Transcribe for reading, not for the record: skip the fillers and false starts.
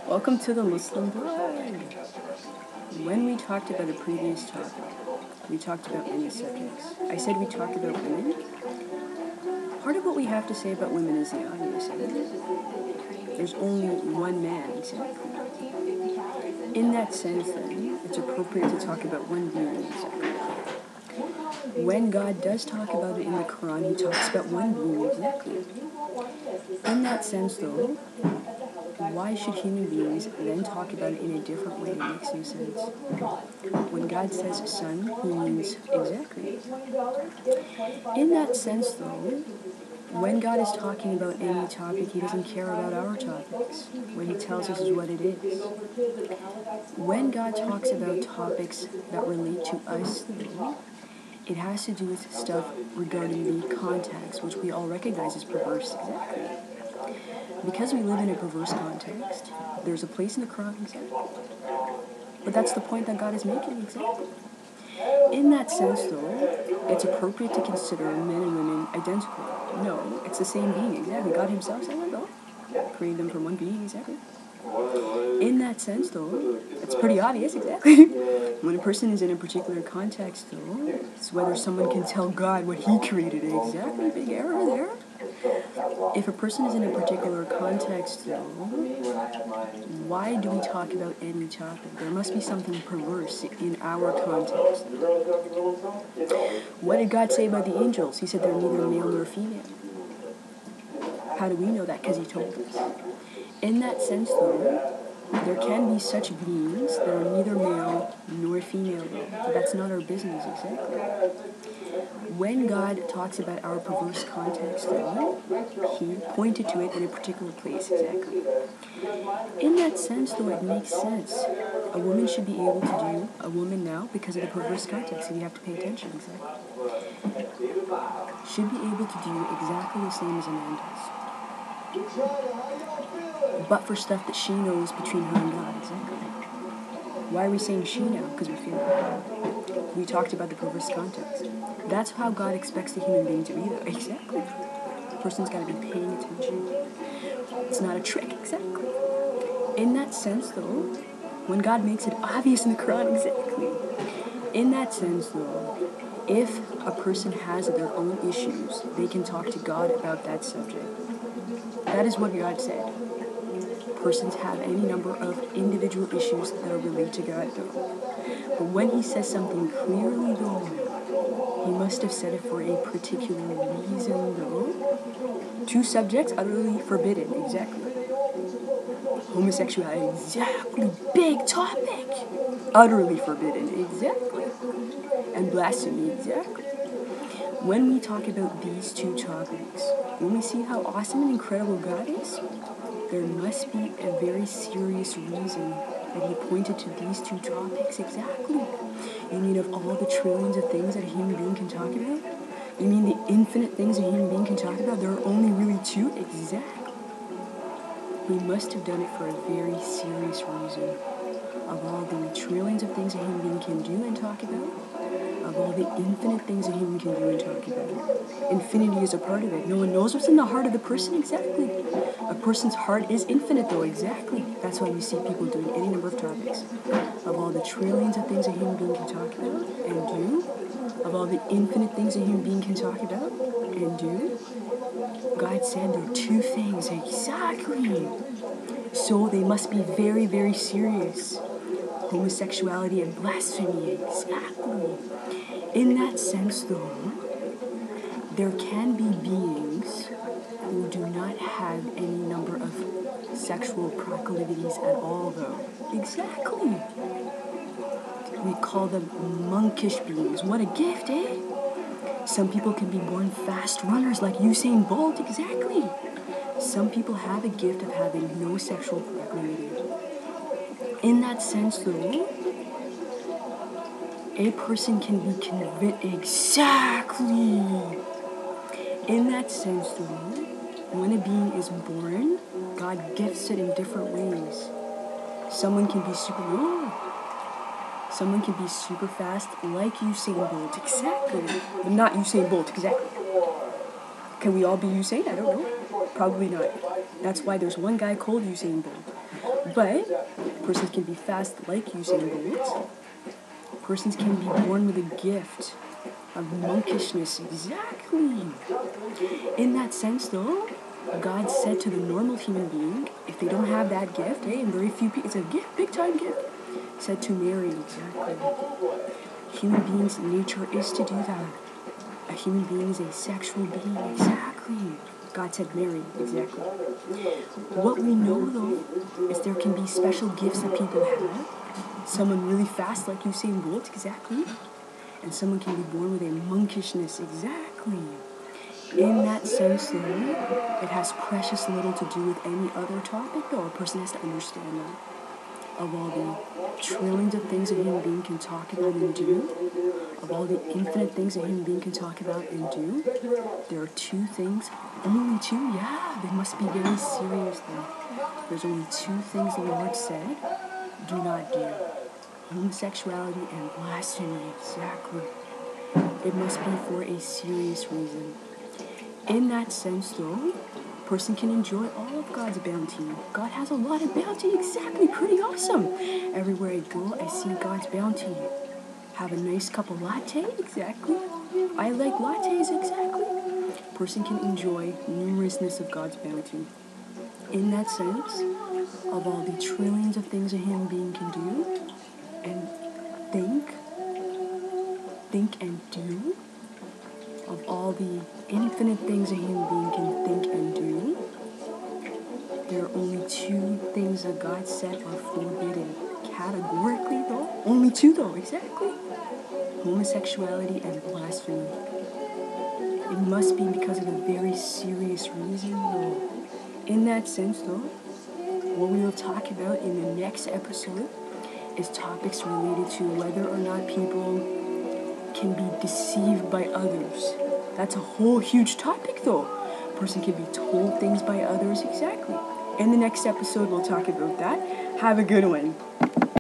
Welcome to the Muslim Blog. When we talked about a previous topic, we talked about many subjects. I said we talked about women. Part of what we have to say about women is the obvious. There's only one man, exactly. In that sense, then, it's appropriate to talk about one being, exactly. When God does talk about it in the Quran, he talks about one being, exactly. In that sense, though, why should human beings then talk about it in a different way? It makes no sense. When God says son, he means exactly. In that sense, though, when God is talking about any topic, he doesn't care about our topics. What he tells us is what it is. When God talks about topics that relate to us, though, it has to do with stuff regarding the context, which we all recognize as perverse, exactly. Because we live in a perverse context, there's a place in the Quran, exactly. But that's the point that God is making, exactly. In that sense, though, it's appropriate to consider men and women identical. No, it's the same being, exactly. God himself said that, though. Created them from one being, exactly. In that sense, though, it's pretty obvious, exactly. When a person is in a particular context, though, it's whether someone can tell God what he created, exactly. Big error there. If a person is in a particular context, though, why do we talk about any topic? There must be something perverse in our context. What did God say about the angels? He said they're neither male nor female. How do we know that? Because he told us. In that sense, though, there can be such beings that are neither male nor female, though. But that's not our business, exactly. When God talks about our perverse context, though, he pointed to it in a particular place, exactly. In that sense, though, it makes sense. A woman should be able to do a woman now because of the perverse context, so you have to pay attention, exactly. Should be able to do exactly the same as a man does. But for stuff that she knows between her and God, exactly. Why are we saying she now? Because we feel it. We talked about the perverse context. That's how God expects the human being to be, though. Exactly. The person's got to be paying attention. It's not a trick, exactly. In that sense, though, when God makes it obvious in the Quran, exactly. In that sense, though, if a person has their own issues, they can talk to God about that subject. That is what God said. Persons have any number of individual issues that are related to God, though. But when he says something clearly, though, he must have said it for a particular reason, though. Two subjects utterly forbidden, exactly. Homosexuality, exactly. Big topic. Utterly forbidden, exactly. And blasphemy, exactly. When we talk about these two topics, when we see how awesome and incredible God is, there must be a very serious reason that he pointed to these two topics, exactly. You mean of all the trillions of things that a human being can talk about? You mean the infinite things a human being can talk about? There are only really two? Exactly. He must have done it for a very serious reason. Of all the trillions of things a human being can do and talk about, of all the infinite things a human can do and talk about. Infinity is a part of it. No one knows what's in the heart of the person, exactly. A person's heart is infinite, though, exactly. That's why you see people doing any number of topics. Of all the trillions of things a human being can talk about and do, of all the infinite things a human being can talk about and do, God said there are two things, exactly. So they must be very, very serious. Homosexuality and blasphemy, exactly. In that sense, though, there can be beings who do not have any number of sexual proclivities at all, though. Exactly. We call them monkish beings. What a gift, eh? Some people can be born fast runners like Usain Bolt, exactly. Some people have a gift of having no sexual proclivity. In that sense, though, a person can be convinced, exactly. In that sense, though, when a being is born, God gifts it in different ways. Someone can be super long. Someone can be super fast, like Usain Bolt, exactly. But not Usain Bolt, exactly. Can we all be Usain? I don't know. Probably not. That's why there's one guy called Usain Bolt. But persons can be fast like Usain Bolt. Persons can be born with a gift of monkishness. Exactly. In that sense, though, God said to the normal human being, if they don't have that gift, and very few people, it's a gift, big time gift, said to marry. Exactly. Human being's nature is to do that. A human being is a sexual being. Exactly. God said marry. Exactly. What we know, though, is there can be special gifts that people have. Someone really fast like Usain Bolt. Exactly. And someone can be born with a monkishness. Exactly. In that sense, though, it has precious little to do with any other topic, though. A person has to understand that. Of all the trillions of things a human being can talk about and do, of all the infinite things a human being can talk about and do, there are two things, only two, yeah, they must be very serious though. There's only two things the Lord said, do not do. Homosexuality and blasphemy, exactly. It must be for a serious reason. In that sense though, person can enjoy all of God's bounty. God has a lot of bounty, exactly, pretty awesome. Everywhere I go, I see God's bounty. Have a nice cup of latte, exactly. I like lattes, exactly. Person can enjoy numerousness of God's bounty. In that sense, of all the trillions of things a human being can do, and think and do, of all the infinite things a human being can think and do, there are only two things that God said are forbidden. Categorically, though. Only two, though, exactly. Homosexuality and blasphemy. It must be because of a very serious reason, though. In that sense, though, what we will talk about in the next episode is topics related to whether or not people can be deceived by others. That's a whole huge topic, though. A person can be told things by others, exactly. In the next episode, we'll talk about that. Have a good one.